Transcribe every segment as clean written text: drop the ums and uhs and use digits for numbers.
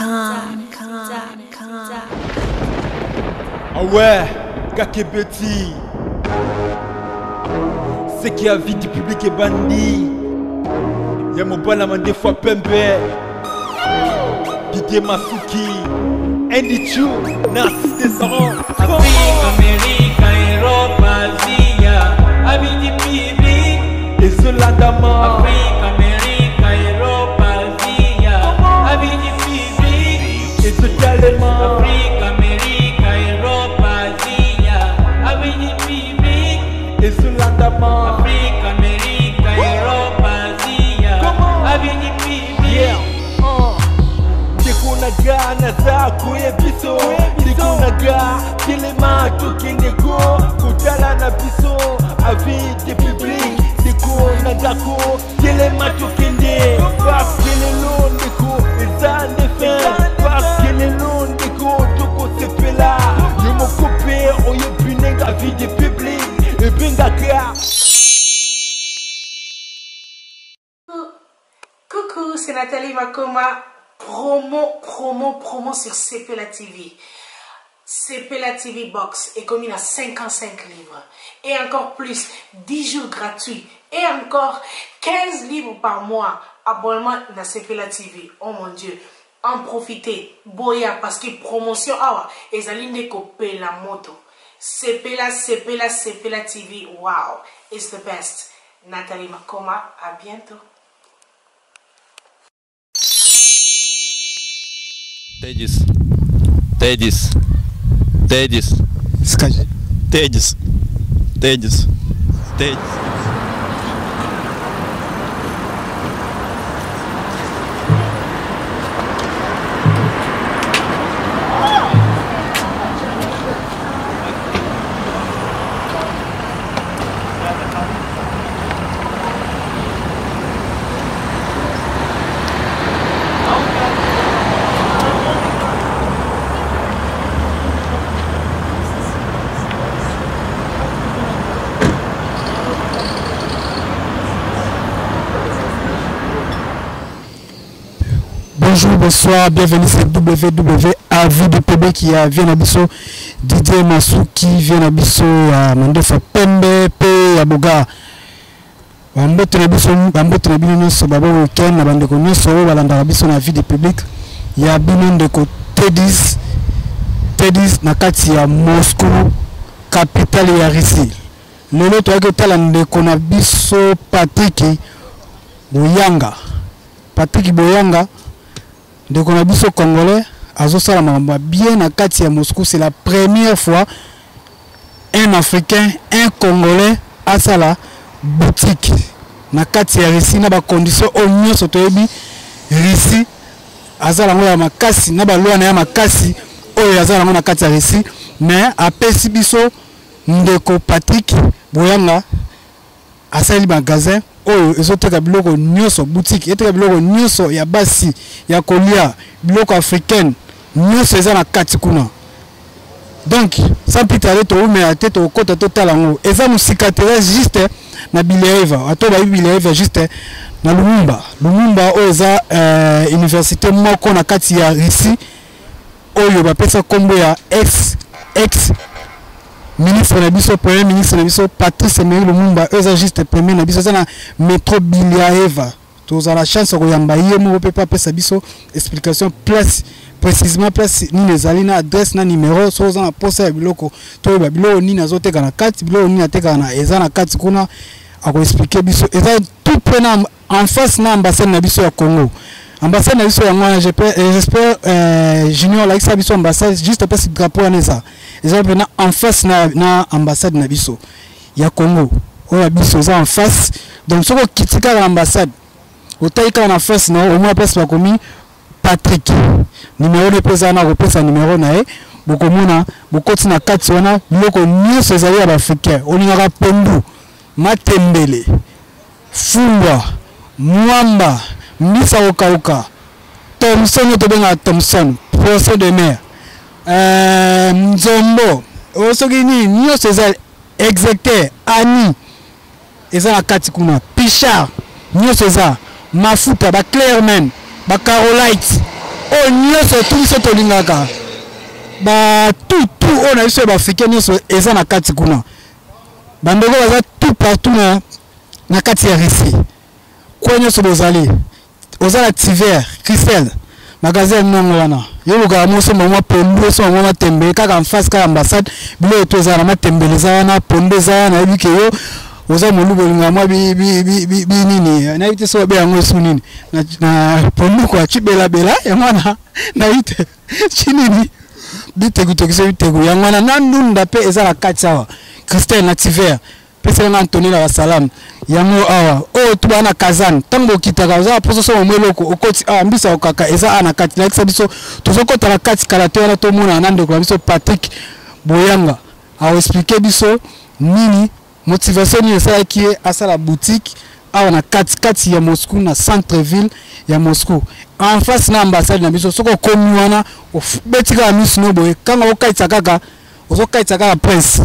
Ah ouais, Kakebeti. C'est qui a vie du public est bandit. Y'a mon balaman des fois Pembe. Didier Masuki. Andy Chou, Narcisse Descendant. Afrique, Amérique, Europe, Asie, avis du public. Et Zolandama. Afrique, Amérique, Europe, Asie, avis du public. Et Zotalément. Afrique, Amérique, Europe, Asie, avis du public. Et Zolandama. Afrique, Amérique, Europe, Asie, avis du public. Naga naza koye biso naga kilema tokeneko kutala na biso avis de public deko nagako kilema tokende parce que lelo ndeko eza ndefe parce que lelo ndeko toko sepela yo mokope oyo binenga avis de public ebengaka. Coucou, c'est Nathalie Makoma. Promo sur Cepela TV. Cepela TV Box est commis à 55 livres. Et encore plus, 10 jours gratuits. Et encore 15 livres par mois. Abonnement à Cepela TV. Oh mon Dieu. En profitez. Boya parce que promotion. Ah, et Zaline copier la moto. Cepela TV. Wow. It's the best. Nathalie Makoma. À bientôt. Tedis. Скажи. Tedis. Bonjour, bonsoir, bienvenue sur WW Avis du PB qui vient à Bisso, Didier Masuki vient à Bisso, Mandefa Pembe, P. Aboga. Bambote na biso nyonso babo weekend na bandeko nyonso oyo balandaka biso na vie du public ya bino ndeko Tedis na kati ya Moscou, capitale ya Russie. Lelo toyaki kotala ndeko na biso Patrick Boyanga. Ndeko na biso congolais azosala makambo bien na kati ya Moscou. C'est la première fois un africain, un congolais asala boutique na kati ya Russie na ba condition o nyonso toyebi Russie azala ngo ya makasi na ba loi na ya makasi oyo azala ngo na kati ya Russie. Mais apesi biso ndeko Patrick Boyanga asali magasin oyo ezoteka biloko nyonso boutique eteka biloko nyonso ya basi ya kolia biloko africaine nyonso eza na kati kuna. Donc sans plus tarder to umela te to kota total ngo eza musika terrestre juste na Bileeva ato ba Bileeva juste na Lumumba oyo eza université moko na kati ya Russie oyo bapesa kombo ya ex ministre na biso, premier ministre na biso Patrice Emery Lumumba, eux juste premier na biso na métro Bileeva. Tous à la chance ko yamba yé mo pe pa pesa biso explication place précisément place ni les alina adresse na numéro so za na posa ya biloko to ba biloko ni nazoteka na kati biloko ni nateka na eza na kati kuna ako expliquer biso eza tout près en face na ambassade na biso ya Congo. Ambassade na biso ya ngwana j'espère junior la isa biso ambassade juste après ce drapeau à neza. Exemple na en face na ambassade na biso ya Congo oya biso za en face. Donc soko kitika na ambassade otaika na face na au moins place ba komi Patrick numéro de pesa na kopesa numéro na e bokomona bokoti na kati wana biloko nyonso ezali ya africain olingaka pondu matembele fumbwa mwamba mbisa kokauka Thomson to benga Thomson poisson de mer nzombo osoki ni nyonso eza exacteur ani eza na kati kuna pichard nyonso eza mafuta ba Clairman ba Carolite o nyonso tout biso tolingaka ba tout on a biso ba africain nyonso eza na kati kuna bandeko baza tout partout na kati ya Russie kwa nyonso bozali ozala Tiver Christelle magasin nongo wana yobuka moso mama pondo so mama tembe kaka en face ka ambassade bilo to za na matembeleza wana pondo za na yibike yo oza molubo ngama bi nini na yite so be yango su nini na pondo kwa chibela bela yamana na yite chinini bite kutokise bitego yangwana na ndunda pe ezala katsawa Christelle na Tiver pese na Anthony la salam yango awa o tuba na kazan tango kitaka za poso so mweloko okoti ambisa okaka eza ana kati like sabiso tozokota la kati karato na to mona nande ko biso Patrick Boyanga a expliquer biso nini motivation ni esa ki asala boutique awa na kati ya Moscou na centre ville ya Moscou en face na ambassade na biso soko komi wana betika misino boye kanga okaitsa kaka ozokaitsa kaka prince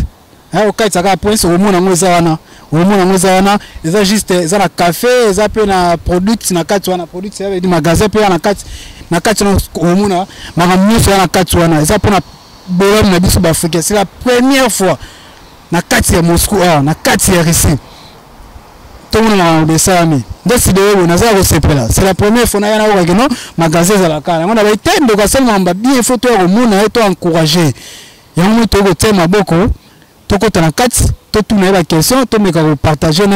okaitaka prince omona ngoza wana eza juste eza na café eza pe na product na kati wana product ya di magasin pe na kati na omona makamnyuso na kati wana eza pe na bolom na biso bafrika c'est la première fois na kati ya Moscou na kati ya Russie tomona na desami décidé on a ça sepela c'est la première fois na yana okageno magasin za la kala ngona ba itendo ka seulement ba bien photo ya omona eto encourager yango to ko tema boko toko tana kati to tuna ba question to meka ko partager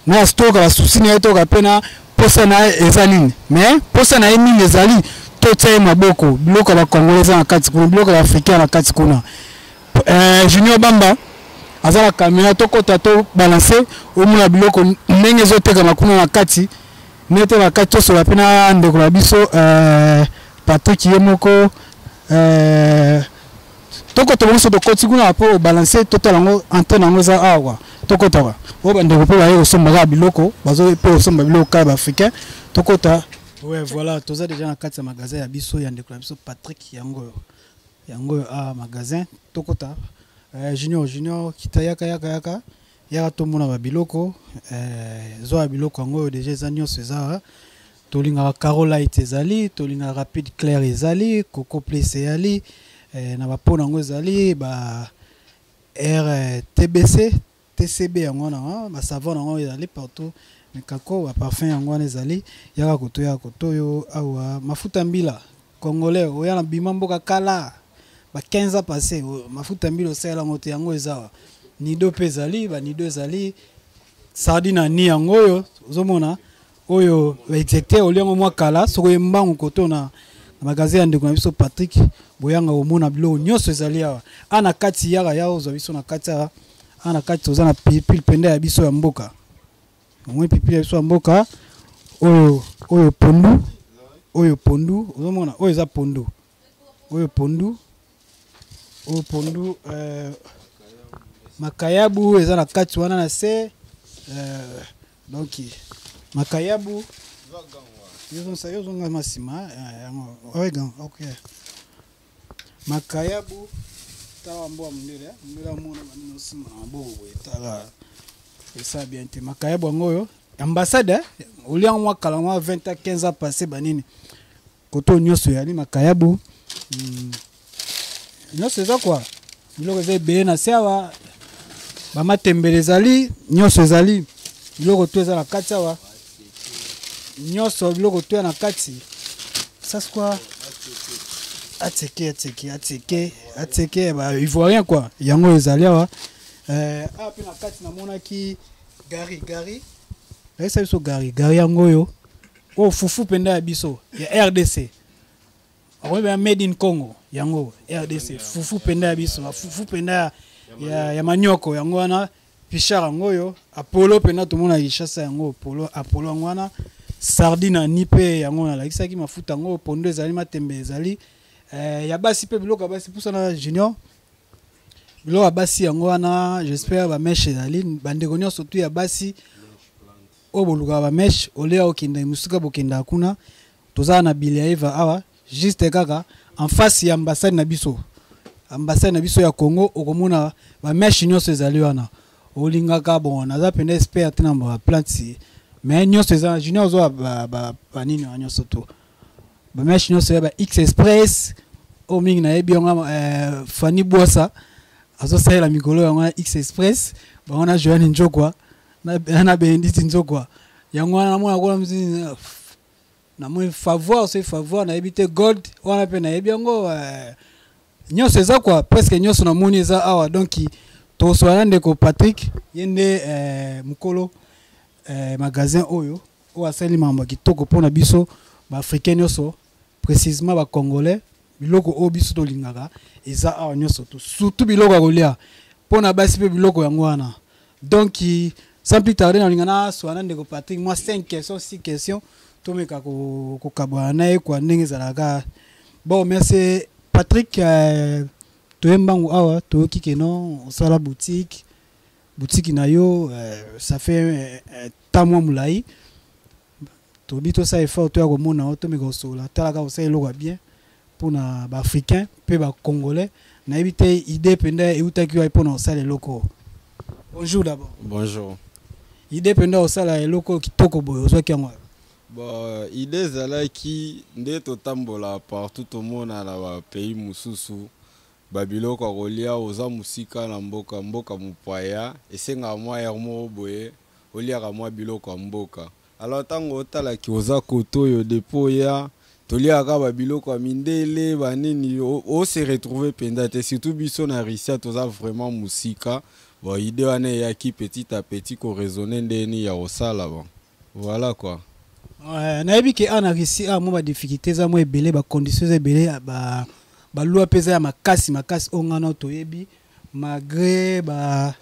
na stock la souci na to ka pena posa na ezalini mais posa na emi ezali to tema boko biloko ba congolais na kati kuna biloko ba africain na kati kuna Junior Bamba azala kamera toko tato balancer omuna biloko ndenge zoteka na kuna na kati nete na kati to so la pena ndeko la biso Patrick Yemoko toko to bonso to koti kuna po balancer total ngo antenne ngo za awa toko tawa o bandeko pe ba somba ga biloko bazo pe somba biloko ka ba africain toko ta ouais voilà toza déjà na kati ya magasin ya biso ya ndeko la biso Patrick yango magasin toko ta junior kitayaka yaka to mona ba biloko zo ya biloko ngo déjà za nyonso za tolinga Carolite ezali tolinga Rapide Claire ezali Coco Place ezali na ba pona ngo ezali ba RTBC TCB yango na ba savon ngo ezali partout mikako ba parfum yango ezali yaka koto yo awa mafuta mbila congolais oya na bimamboka kala ba 15 ans passé mafuta mbila osala ngoto yango ezawa nido pezali ba nido ezali sardine ni yango yo ozomona oyo ba exécuter oliango mwa kala soko yembango koto na magasin ndeko na biso Patrick Boyanga omona bilo nyonso ezali awa ana kati yaka yao zo biso na kati ana kati toza na pipil penda ya biso ya mboka omwe pipil ya biso ya mboka oyo pondu ozomona oyo eza pondu oyo pondu makayabu eza na kati wana na se donc makayabu yozo nga masima yango okay makayabu tawa mboa mndele mona banino sima na bobo etala esa bien te makayabu ngoyo ambassade oliango mwa kala mwa 20 à 15 ans passé banini koto nyonso yali makayabu nyonso eza kwa biloko eza ebele na se awa bamatembele ezali nyonso ezali biloko to eza na kati awa nyonso biloko to na kati sasa kwa ateke ba ivoirien quoi yango ezali awa pe na kati na monaki gari esa biso gari yango yo o fufu penda ya biso ya RDC akobe made in Congo yango RDC fufu penda ya biso fufu penda ya manyoko yango wana pichard yango yo Apollo penda to mona ishasa yango Apollo yango wana sardine ni pe yango na lakisaki mafuta yango pondo ezali matembe ezali ya basi pe biloko basi pusa na junior biloko basi yango wana j'espère ba meshe ezali bandeko nyonso tu ya basi o boluka ba meshe olea okenda musuka bokenda kuna toza na Biliaeva awa juste kaka en face ya ambassade na biso ya Congo okomona ba meshe nyonso ezali wana olingaka bon naza pende expert na ba plante mais nyonso ezali junior zo ba nini nyonso to ba mesh nyonso ya ba X Express o mingi na yebi nga Fanny Bossa azo saela mikolo ya X Express ba ona Joanne Njokwa na Benditi Njokwa yango na mona ko mzini na mo favor c'est favor na yebi te gold wana pe na yebi ngo nyonso eza quoi presque nyonso na moni eza awa donc to soana ndeko Patrick yende mukolo magasin oyo o asali mamba kitoko pona biso ba africain nyonso précisément ba congolais biloko o biso to lingaka eza awa nyonso to surtout biloko ya kolia pona basi pe biloko yango wana donc sans plus tarder na lingana soana ndeko Patrick moi 5 questions 6 questions to meka ko kabana e kwa ndenge zalaka bon merci Patrick toyembangu awa to kikeno osala boutique na yo ça fait tant mois moulai to bito ça effort to ya komona to meka osola talaka osala eloko bien pona ba africain pe ba congolais na ebite idée penda eutaki wa pona osala eloko. Bonjour d'abord. Bonjour. Idée penda osala eloko kitoko boyo ozwaki yango. Bon, idée zalaki nde totambola partout au monde na ba pays mususu babiloko akolia oza musika na mboka mupaya esenga mwa yermo boye oliaka mwa biloko mboka alors tango otalaki oza koto yo depo ya toliaka babiloko mindele banini o se retrouver pendate surtout biso na Russie toza vraiment musika bon idée wana yaki petit à petit ko raisonner ndeni ya osala bon voilà quoi. Nayebi ke ana Russie mo ba difficulté za mo ebele ba conditions ebele ba loi pesa ya makasi ongana toyebi malgré ba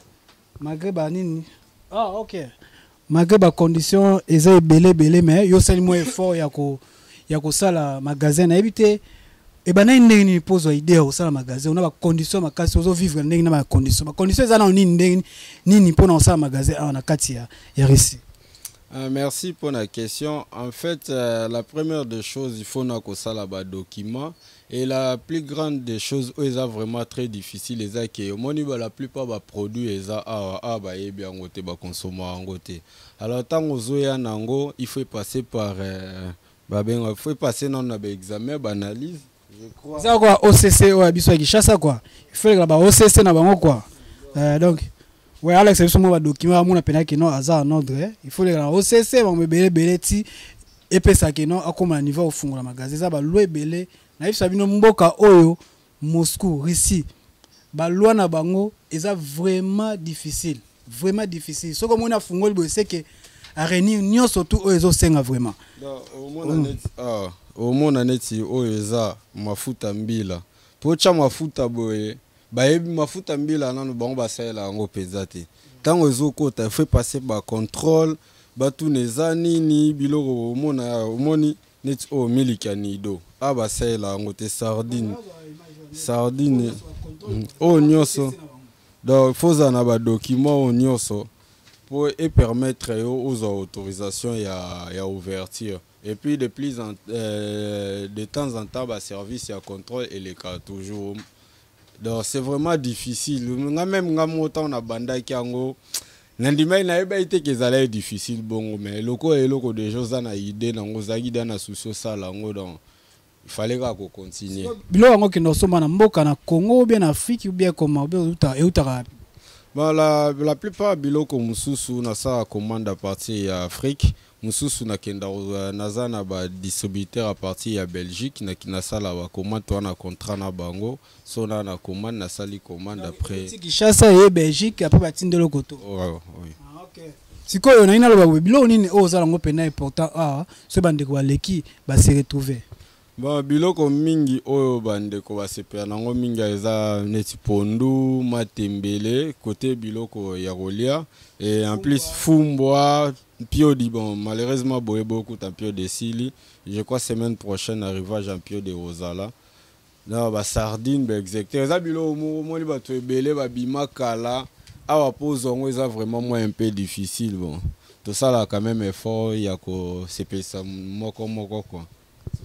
nini OK malgré ba conditions eza ebele mais yo sali mo effort ya ko sala magasin nayebi te e bana ndenge ni pozo idée o sala magasin on a ba conditions makasi ozo vivre ndenge na ba conditions eza na nini ndenge nini pona o sala magasin na kati ya Russie. Merci pour la question. En fait, la première des choses, il faut qu'on ait un document. Et la plus grande des choses, c'est vraiment très difficile. La plupart des produits, bien consommer. Alors, tant que il faut passer par un examen, analyse. Je crois. C'est quoi OCC ou Abisso Kishasa quoi. Il faut que OCC na bango quoi. Donc ouais, Alex, c'est un document mon appel qui non hasard en ordre. Il faut les OCC va me belé ti et puis ça qui non à comme un niveau au fond la magasin ça va louer belé. Na ifsa bino mboka oyo Moscou, Russie. Ba loi na bango est vraiment difficile. Vraiment difficile. Ce comme on a fungoli bo c'est que a réunion surtout oyo senga vraiment. Au monde aneti oyo eza mafuta mbila. Pocha mafuta boye bayebi mafuta mbila nanu bango basala ngo pezate tango ezokota fait passer ba contrôle batu nezani ni biloko omoni net o milikanido abasala ngo te sardine o nyoso donc faut na ba document o nyoso pour permettre aux autorisations ya ouverture et puis de temps en temps ba service ya contrôle et les cas toujours. Donc c'est vraiment difficile. Même on a banda qui ango. Nandima na eba ite que ça allait difficile bon mais loko et loko des choses na idée na ngozagi na soucio sala ngo donc il fallait qu'on continue. Bilo ango ki no soma na mboka na Congo ou bien en Afrique ou bien comment uta Bon la plupart biloko mususu na sa commande à partir d'Afrique. Mususu na kenda naza na ba distributeur à partir ya Belgique na kinasala ba commande to na contrat na bango so na commande na sali commande après Kinshasa et Belgique après ba tindelo koto. Oui. OK. Sikoyo na ina lo ba bilo nini o za ngo pena important so bande ko leki ba se retrouver. Bon biloko mingi oyo bande ko ba se pena ngo mingi eza neti pondu matembele côté biloko ya rolia et en plus fumbwa Pio dit bon, malheureusement, beaucoup de Pio de Sili. Je crois semaine prochaine, arrivage en Pio de Rosala. Là, bah sardine, bah exactement. Ça, bilo, moi, bah tu es belé, bah bima kala. Ah, bah pose, on est vraiment moins un peu difficile, bon. Tout ça là, quand même, effort, il y a que c'est pas ça, moko quoi.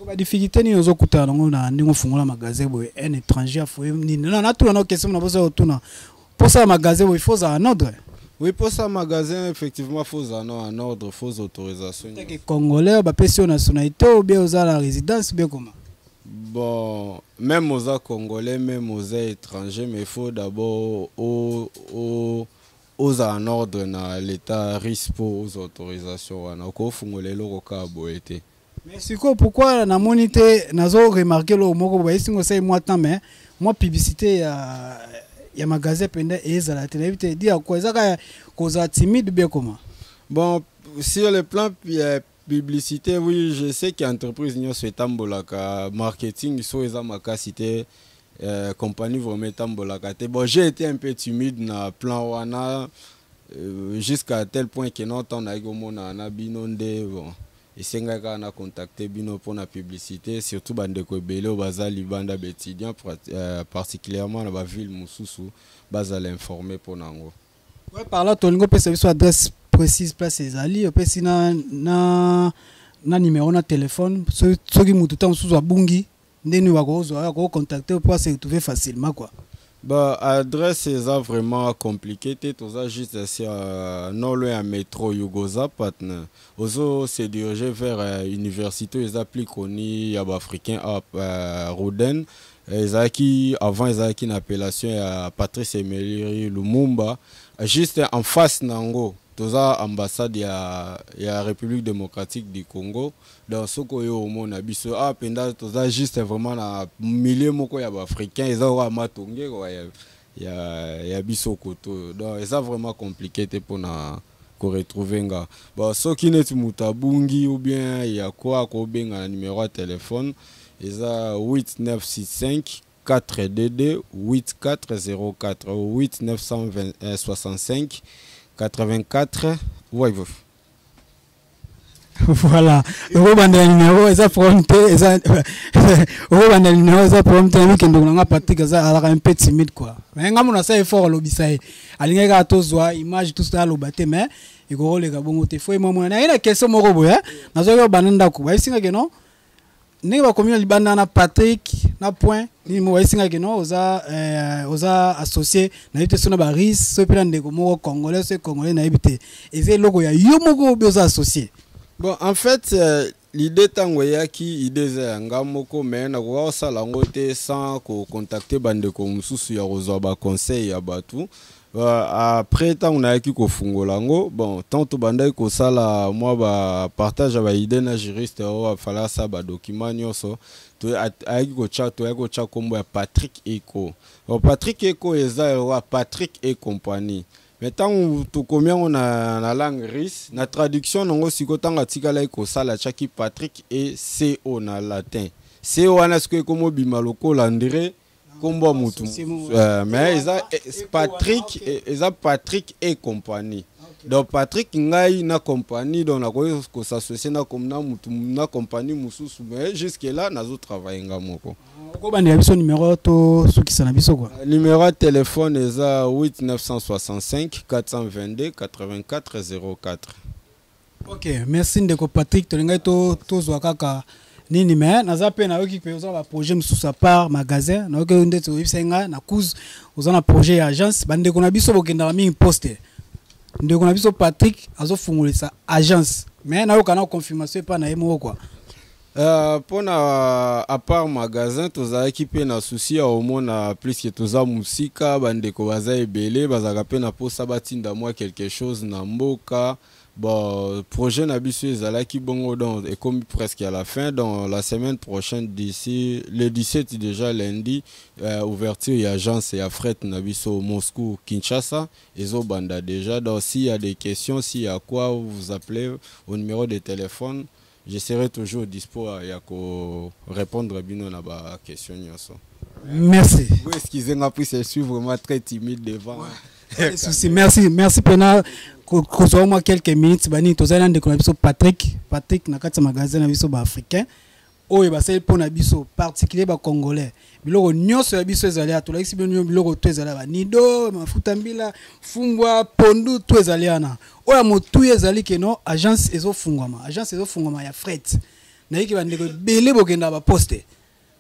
La difficulté ni ozo kuta ngo na ndingo fungola magasin boy un étranger faut ni non na tout na question na boza otuna. Pour ça magasin il faut ça en ordre. Oui, pour ça, magasin, effectivement, il faut un ordre, il faut autorisation. Les Congolais, ils ont nationalité ou bien ils ont la résidence, bien comment? Bon, même aux Congolais, même aux étrangers, mais il faut d'abord aux un ordre dans l'État risque pour aux autorisations. Mais c'est quoi, pourquoi la monité n'a pas remarqué le mot que moi tant mais moi publicité il y a magasin pendant et ça la télé dire quoi ça cause timide bien comment? Bon, sur le plan publicité, oui, je sais qu'il y a entreprise qui sont tambolaka marketing, ils sont en cité compagnie vraiment tambolaka. Bon, j'ai été un peu timide dans le plan wana jusqu'à tel point que non on a eu binonde bon. Et c'est un gars qui a contacté Bino pour la publicité, surtout Bandeko Belo, Bazali Banda Bétidian, particulièrement dans la ville Moussoussou, Bazali informé pour Nango. Ouais, par là, tu as une adresse précise, place ses alliés, tu as un numéro de téléphone, ceux qui m'ont tout sous Bungi, nous avons contacté pour se retrouver facilement. Bah, adresse est vraiment compliquée. Tu as juste non loin à métro Yugoza patna. Ozo se diriger vers l'université ils appliquent connue africain à Roden. Avant ils avaient une appellation à Patrice Emery Lumumba juste en face nango. Toza ambassade ya République démocratique du Congo dans ce que yo mona biso penda toza juste vraiment na milieu moko ya africain ils ont matonge ya biso koto donc ça vraiment compliqué pour na ko retrouver nga bon ce qui net mutabungi ou bien ya quoi ko benga numéro de téléphone eza 8965 4DD 8404 8965 84 ouais voilà le bande numéro eza prompté eza le bande numéro eza prompté que ndonga Patrick eza ala un peu timide quoi mais ngamu na ça effort lobisa alingeka tozwa image tout ça lobate mais iko le kabongo te foi mama na ina question moko boya nazo bananda ko ba isinga que non ni ba commune libanda na Patrick na point ni mo isinga que non oza associé na yite sona ba ris so pela ndeko moko congolais ce congolais na yibite eze logo ya yo moko oza associé. Bon, en fait, l'idée tangoyaki idée za ngamoko mais na ko sala ngote sans ko contacter bande ko mususu ya rozwa ba conseil ya batu. Après tant on a qui ko fungola ngo bon tant to banda ko sala moi ba partage ba idée na juriste o fala sa ba document nyoso to aiki ko cha kombo ya Patrick Eko. Patrick Eko eza Patrick et compagnie. Mais tant tout combien on a la langue russe, la traduction non aussi qu'autant à tigala ko sala chaki Patrick et CO na latin. CO ana ce que comme bimaloko landire kombo mutu. Mais Patrick et compagnie. Donc Patrick ngai na compagnie donc na ko s'associer na comme na compagnie mususu mais jusque là nazo travailler ngamoko. Numéro numéro de téléphone est 8965 422 84 04. Ok, merci Ndeko Patrick. Tu as kaka nini mais naza pe na yoki pe oza ba projet mususu à part magasin na yoki ndetse oyisenga na cause oza na projet ya agence bande ko na biso bokenda ba mingi poste. Ndeko na biso Patrick azo fungolisa agence mais na yoka na confirmation pa na yemo quoi. Pour à part magasin toza équipé na souci au moins plus que toza musika bandeko baza ebele bazaka pe na posa batinda moi quelque chose na mboka bon projet na biso ezalaki bongo donc et comme presque à la fin dans la semaine prochaine d'ici le 17 déjà lundi ouverture et agence et à fret na biso Moscou Kinshasa ezo banda déjà donc s'il y a des questions s'il y a quoi vous appelez au numéro de téléphone. Je serai toujours dispo à répondre à Bino à question. Merci. Oui, excusez-moi, je suis vraiment très timide devant. Merci Pena. Moi quelques minutes. Bani, tu as de Patrick na kati magasin na biso ba africain. Oh, ba c'est pour na biso particulier ba congolais. Biloko nyonso ya biso ezali to la sibino biloko to ezali ba nido, mafuta mbila, fumbwa, pondu to ezali ana. Oya motu ezali ke no agence ezo fungwama ya fret. Na yiki ba ndeko bele bokenda ba poste.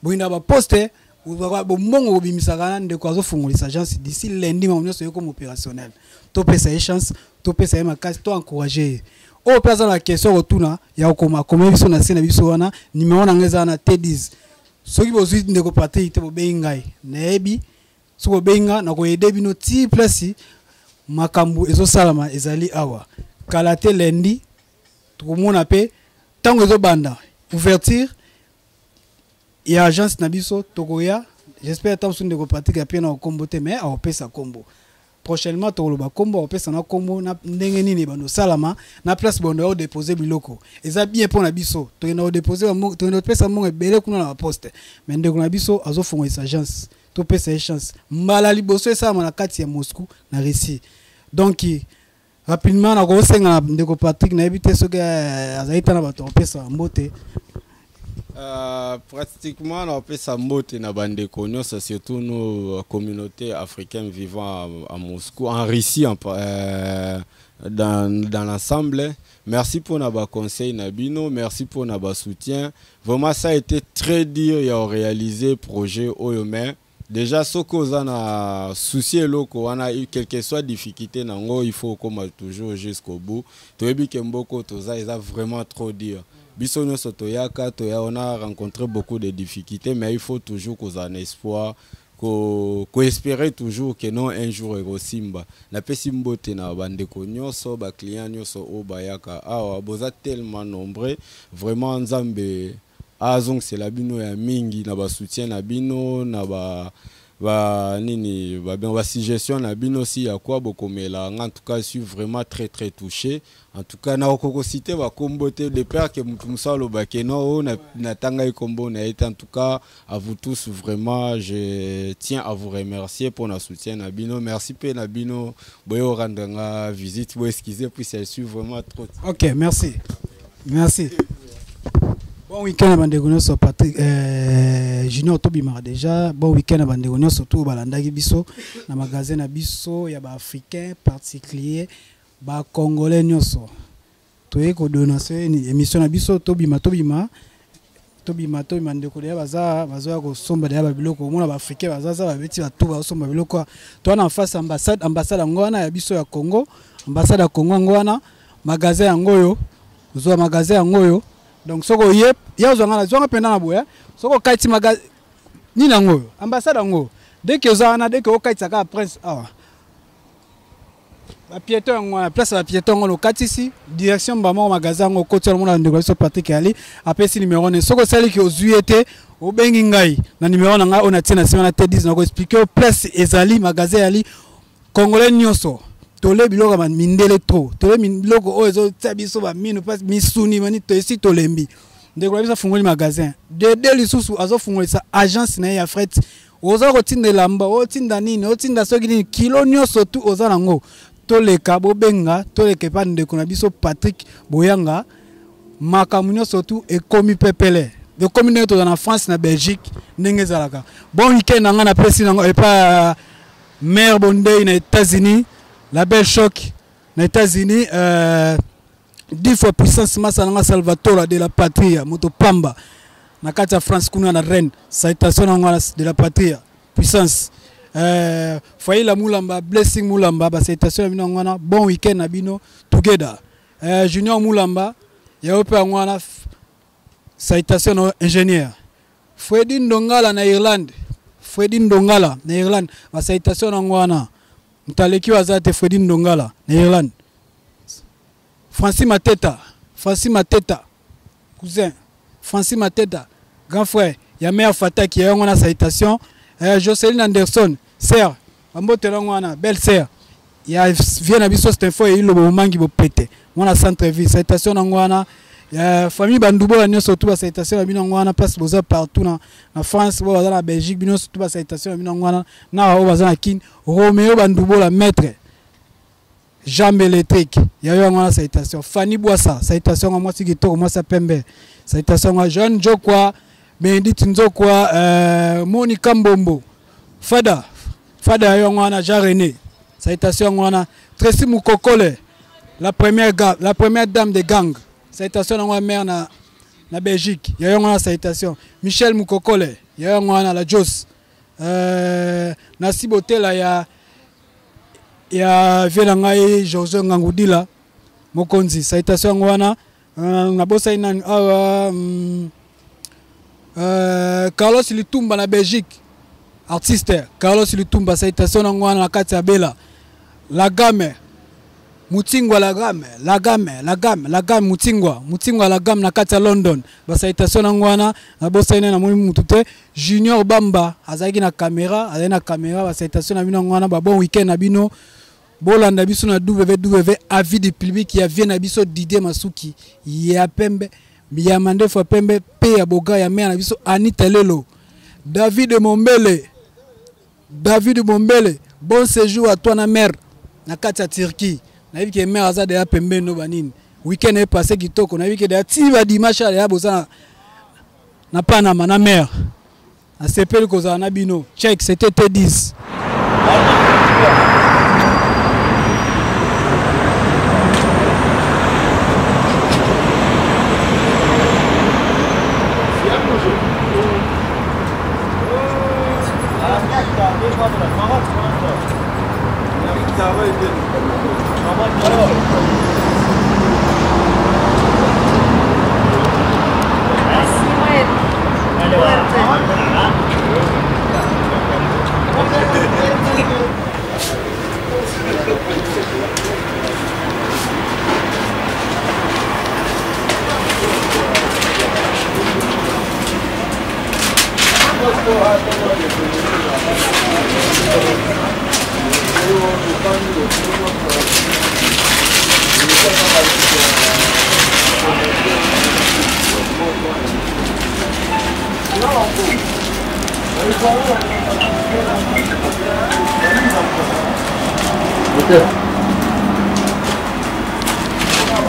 Boinda ba poste Bongo bimisaka ndeko azofungolisa agence d'ici lundi mamunyo soyo comme opérationnel. To pesa chance, to pesa makasi, to encourager. O pesa la question retourna ya okoma comme biso na sena biso wana numéro na ngeza na T10. Soki bozwi ndeko parti te bobengai. Nebi soko benga na ko aider bino ti place makambu ezosalama ezali awa. Kala te lundi tukomona pe tango ezobanda ouverture et agence Nabiso Togoya. J'espère que vous avez pratiqué à bien au combo, mais à Opesa combo. Prochainement, tu vas combo, Opesa na combo, na n'engeni ni bano salama, na place bondo déposer biloko. Et ça bien pour Nabiso. Tu vas déposer, tu vas pesa mon belé kuna na poste. Mais ndeko Nabiso azo fongo esa agence. Tu pesa chance. Mbala liboso ça na kati ya Moscou na Russie. Donc rapidement na ko senga ndeko Patrick na ebité soki azaita na bato Opesa mbote. Pratiquement on peut s'amboter na bande cognos, surtout nos communautés africaines vivant à Moscou, en Russie, dans l'ensemble. Merci pour nos conseils Nabino, merci pour nos soutien. Vraiment ça a été très dur à réaliser projet Oyome. Déjà ce qu'on a souci loko, on a eu quelque soit difficulté nango, il faut comme toujours jusqu'au bout. Toyebi kemboko toza, ils a vraiment trop dur. Bisonyo Sotoyaka, on a rencontré beaucoup de difficultés, mais il faut toujours qu'on ait un espoir, qu'on espère toujours que non un jour il simba. Na pesimbo tena bande konyoso, ba client nyoso o bayaka. Ah, boza tellement nombreux, vraiment nzambe. Ah donc c'est la bino ya mingi na ba soutien na bino na ba nini ba suggestion na bino si ya quoi bokomela. En tout cas je suis vraiment très touché. En tout cas na okokosité ba kombote de père que mutumsa lo bakeno na tanga ikombo na été en tout cas à vous tous vraiment je tiens à vous remercier pour notre soutien na bino. Merci pe na bino boyo randanga visite vous excusez puis je suis vraiment trop. OK, merci. Merci. Bon week-end à Bandegonio sur Patrick Junior Tobimar déjà. Bon week-end à Bandegonio surtout Balandagi Biso. Dans le magasin à Biso, il y a des Africains particuliers, des Congolais. Tout est que donation émission à Biso Tobima Ndekolia baza ko somba ya biloko mona ba Africain baza ba beti ba tout ba somba biloko. Toi en face ambassade ngwana ya Biso ya Congo, ambassade ya Congo ngwana, magasin ya Ngoyo, zo magasin ya Ngoyo. Donc soko yep ya zonga penda na boya soko kaiti maga ni nango ambassade ngo dès que ozana dès que okaiti ka prince awa ba piéton ngo na place ba piéton ngo lokati ici direction ba mo magasin ngo côté le monde ndeko so Patrick Ali apesi numéro ne soko sali ki ozuete o bengi ngai na numéro na nga on a tina sima na T10 na ko expliquer place ezali magasin ali congolais nyoso tole biloko ba mindele trop tole biloko o ezo tsabiso ba minu pas misuni mani to esi tolembi ndeko bisa fungoli magasin de lisusu azo fungoli sa agence na ya fret oza ko tinda lamba o tinda nini o tinda soki nini kilo nyoso tu oza nango tole kabo benga tole kepa ndeko na biso Patrick Boyanga makamu nyoso tu e komi pepele de communauté dans la France na Belgique ndenge zalaka bon week-end nga na presi nango et pas mère Bondé na États-Unis. La belle choc aux États-Unis, 10 fois puissance Massalanga Salvatore de la patrie, Moto Pamba, na kati France kuna na Rennes, citation de la patrie, puissance. Faïla Moulamba, Blessing Moulamba, citation bino ngwana, bon week-end na bino together. Junior Moulamba, ya ope ngwana citation ingénieur. Freddy Ndongala na Irlande, citation ngwana. Mtaleki wazate Freddy Ndongala na Irlande. Francis Mateta, cousin. Francis Mateta, grand frère. Ya mère Fata qui a une citation. Jocelyn Anderson, sœur. Ambote ngwana, belle sœur. Ya vient na biso cette fois il lo mangi bo pété. Mona centre-ville, citation ngwana. Famille Bandoubo la nyonso tout ba citation na bino ngwana passe boza partout na France, bo baza na Belgique bino tout ba citation na bino ngwana na o baza na kin Roméo Bandoubo la maître Jean Électrique ya yo ngwana citation Fanny Boissa citation moi si kitoko moi sa pembe citation Jean Jokwa Benedict Nzokwa Monica Mbombo Fada yo ngwana Jean René citation ngwana Tracy Mukokole la première dame de gang. Citation dans ma mère na Belgique. Il y a une citation. Michel Mukokole, ya ngwana la Jos na sibotela ya vela ngai Georges Ngangudila mokonzi citation ngwana na bosa ina Carlos Litumba na Belgique artiste Carlos Litumba citation ngwana na kati ya Bela la gamme Mutingwa la gamme Mutingwa la gamme na kati ya London ba citation ngwana na bosa ina na mutute Junior Bamba azaki na caméra ba citation na bino ngwana ba bon week-end na bino bolanda biso na www avis du public ya vient na biso Didier Masuki ya pembe ya Mandefo pembe pe ya boga ya mea na biso Anita Lelo David Mombele bon séjour à toi na mère na kati ya Turquie na yebi ke mère aza de ya pembe no banini week-end est passé kitoko na yebi ke de ti ba dimanche ya boza na Panama na mère na sepeli koza na bino check c'était T10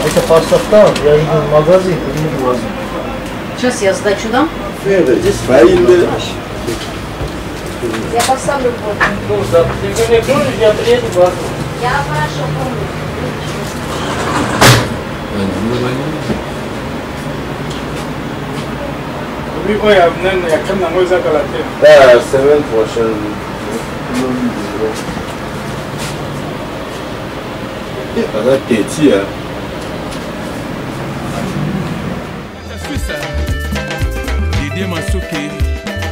Это поставка, я иду в магазин, не возьму. Сейчас я сдачу дам. Я поставлю фото. Ты мне говоришь, я приеду в возьму. Я хорошо помню. La semaine prochaine. Didier Masuki,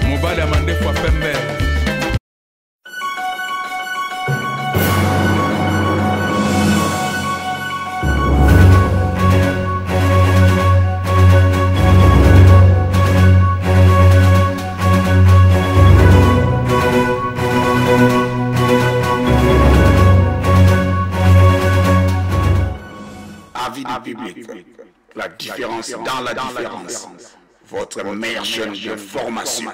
Mobada Mandefo pembe. Avis du public, la différence dans la différence, votre meilleure chaîne de formation.